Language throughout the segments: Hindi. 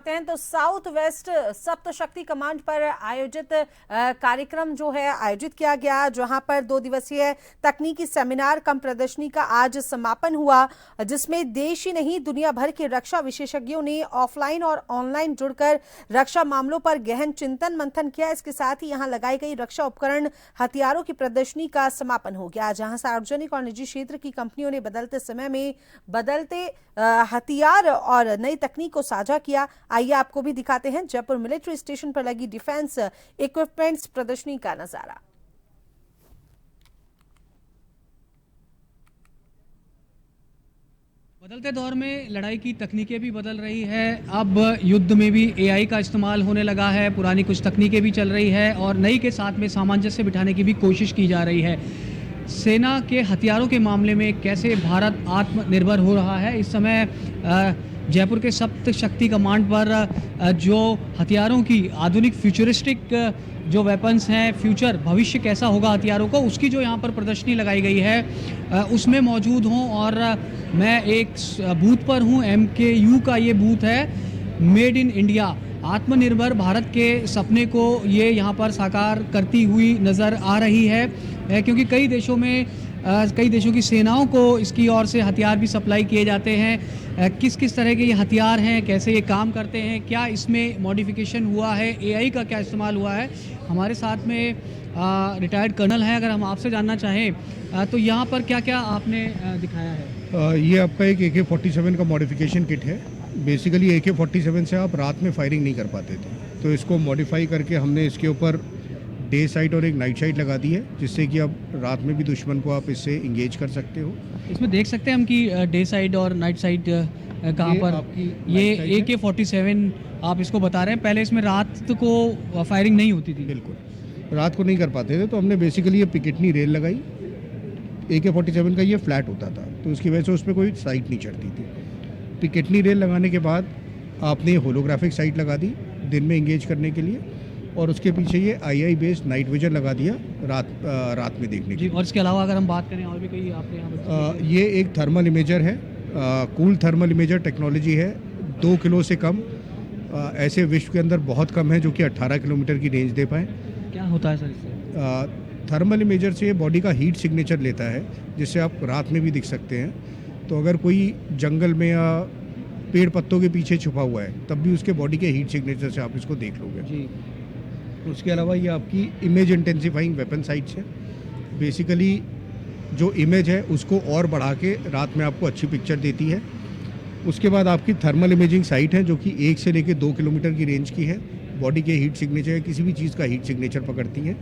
तो साउथ वेस्ट सप्त शक्ति कमांड पर आयोजित कार्यक्रम जो है आयोजित किया गया, जहां पर 2 दिवसीय तकनीकी सेमिनार कम प्रदर्शनी का आज समापन हुआ, जिसमें देश ही नहीं दुनिया भर के रक्षा विशेषज्ञों ने ऑफलाइन और ऑनलाइन जुड़कर रक्षा मामलों पर गहन चिंतन मंथन किया। इसके साथ ही यहां लगाई गई रक्षा उपकरण हथियारों की प्रदर्शनी का समापन हो गया, जहां सार्वजनिक और निजी क्षेत्र की कंपनियों ने बदलते समय में बदलते हथियार और नई तकनीक को साझा किया। आइए आपको भी दिखाते हैं जयपुर मिलिट्री स्टेशन पर लगी डिफेंस इक्विपमेंट्स प्रदर्शनी का नजारा। बदलते दौर में लड़ाई की तकनीकें भी बदल रही है। अब युद्ध में भी एआई का इस्तेमाल होने लगा है, पुरानी कुछ तकनीकें भी चल रही है और नई के साथ में सामंजस्य बिठाने की भी कोशिश की जा रही है। सेना के हथियारों के मामले में कैसे भारत आत्मनिर्भर हो रहा है, इस समय जयपुर के सप्त शक्ति कमांड पर जो हथियारों की आधुनिक फ्यूचरिस्टिक जो वेपन्स हैं, फ्यूचर भविष्य कैसा होगा हथियारों को, उसकी जो यहाँ पर प्रदर्शनी लगाई गई है उसमें मौजूद हूँ। और मैं एक बूथ पर हूँ, MKU का ये बूथ है, मेड इन इंडिया, आत्मनिर्भर भारत के सपने को ये यहाँ पर साकार करती हुई नज़र आ रही है, क्योंकि कई देशों की सेनाओं को इसकी ओर से हथियार भी सप्लाई किए जाते हैं। किस किस तरह के ये हथियार हैं, कैसे ये काम करते हैं, क्या इसमें मॉडिफिकेशन हुआ है, एआई का क्या इस्तेमाल हुआ है। हमारे साथ में रिटायर्ड कर्नल है, अगर हम आपसे जानना चाहें तो यहाँ पर क्या क्या आपने दिखाया है। ये आपका एक AK-47 का मॉडिफिकेशन किट है। बेसिकली AK-47 से आप रात में फायरिंग नहीं कर पाते थे, तो इसको मॉडिफाई करके हमने इसके ऊपर डे साइट और एक नाइट साइट लगा दी है, जिससे कि अब रात में भी दुश्मन को आप इससे इंगेज कर सकते हो। इसमें देख सकते हैं हम कि डे साइड और नाइट साइड कहाँ पर, ये AK-47 आप इसको बता रहे हैं। पहले इसमें रात को फायरिंग नहीं होती थी। बिल्कुल रात को नहीं कर पाते थे, तो हमने बेसिकली ये पिकेटनी रेल लगाई। AK-47 का ये फ्लैट होता था, तो उसकी वजह से उस पर कोई साइट नहीं चढ़ती थी। पिकेटनी रेल लगाने के बाद आपने होलोग्राफिक साइट लगा दी दिन में इंगेज करने के लिए, और उसके पीछे ये II बेस्ड नाइट विजन लगा दिया रात में देखने के लिए। और इसके अलावा अगर हम बात करें और भी कोई आपने यहाँ ये एक थर्मल इमेजर है, कूल थर्मल इमेजर टेक्नोलॉजी है। 2 किलो से कम ऐसे विश्व के अंदर बहुत कम है जो कि 18 किलोमीटर की रेंज दे पाए। क्या होता है सर इससे? थर्मल इमेजर से बॉडी का हीट सिग्नेचर लेता है, जिससे आप रात में भी दिख सकते हैं। तो अगर कोई जंगल में या पेड़ पत्तों के पीछे छुपा हुआ है, तब भी उसके बॉडी के हीट सिग्नेचर से आप इसको देख लोगे जी। उसके अलावा ये आपकी इमेज इंटेंसिफाइंग वेपन साइट्स है। बेसिकली जो इमेज है उसको और बढ़ा के रात में आपको अच्छी पिक्चर देती है। उसके बाद आपकी थर्मल इमेजिंग साइट है, जो कि 1 से लेकर 2 किलोमीटर की रेंज की है। बॉडी के हीट सिग्नेचर या किसी भी चीज़ का हीट सिग्नेचर पकड़ती है।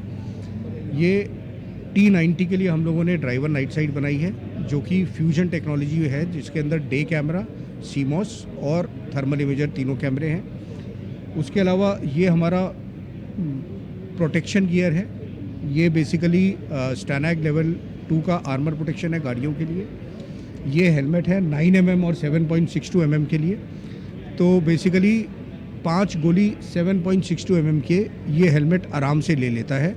ये T90 के लिए हम लोगों ने ड्राइवर नाइट साइट बनाई है, जो कि फ्यूजन टेक्नोलॉजी है, जिसके अंदर डे कैमरा, CMOS और थर्मल इमेजर तीनों कैमरे हैं। उसके अलावा ये हमारा प्रोटेक्शन गियर है। ये बेसिकली स्टैनाग लेवल 2 का आर्मर प्रोटेक्शन है गाड़ियों के लिए। ये हेलमेट है 9 mm और 7.62 mm के लिए। तो बेसिकली 5 गोली 7.62 mm के ये हेलमेट आराम से ले लेता है।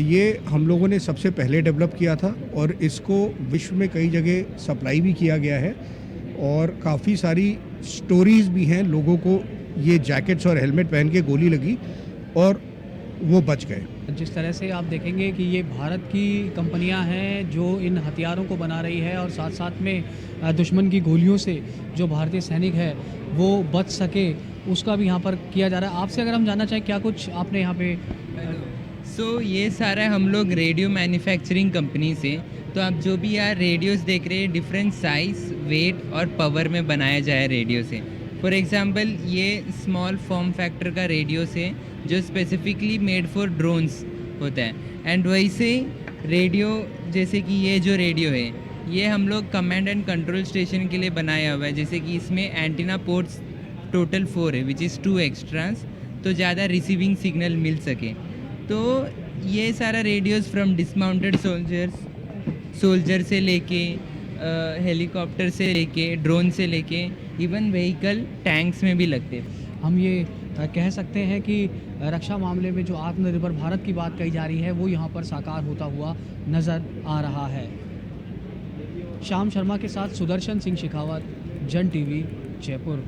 ये हम लोगों ने सबसे पहले डेवलप किया था और इसको विश्व में कई जगह सप्लाई भी किया गया है, और काफ़ी सारी स्टोरीज़ भी हैं। लोगों को ये जैकेट्स और हेलमेट पहन के गोली लगी और वो बच गए। जिस तरह से आप देखेंगे कि ये भारत की कंपनियां हैं जो इन हथियारों को बना रही है, और साथ साथ में दुश्मन की गोलियों से जो भारतीय सैनिक है वो बच सके, उसका भी यहाँ पर किया जा रहा है। आपसे अगर हम जानना चाहें, क्या कुछ आपने यहाँ पे ये सारा हम लोग रेडियो मैन्युफैक्चरिंग कंपनी से, तो आप जो भी यार रेडियोस देख रहे हैं, डिफरेंट साइज, वेट और पावर में बनाया जाए रेडियो से। फॉर एग्जांपल ये स्मॉल फॉर्म फैक्टर का रेडियो से, जो स्पेसिफिकली मेड फॉर ड्रोन्स होता है। एंड वैसे रेडियो, जैसे कि ये जो रेडियो है, ये हम लोग कमांड एंड कंट्रोल स्टेशन के लिए बनाया हुआ है। जैसे कि इसमें एंटीना पोर्ट्स टोटल 4 है, विच इज़ 2 एक्स्ट्रास, तो ज़्यादा रिसीविंग सिग्नल मिल सके। तो ये सारा रेडियोस फ्रॉम डिसमाउंटेड सोल्जर से लेके हेलीकॉप्टर से लेके ड्रोन से लेके इवन व्हीकल टैंक्स में भी लगते हैं। हम ये कह सकते हैं कि रक्षा मामले में जो आत्मनिर्भर भारत की बात कही जा रही है वो यहाँ पर साकार होता हुआ नज़र आ रहा है। श्याम शर्मा के साथ सुदर्शन सिंह शेखावत, जन TV, जयपुर।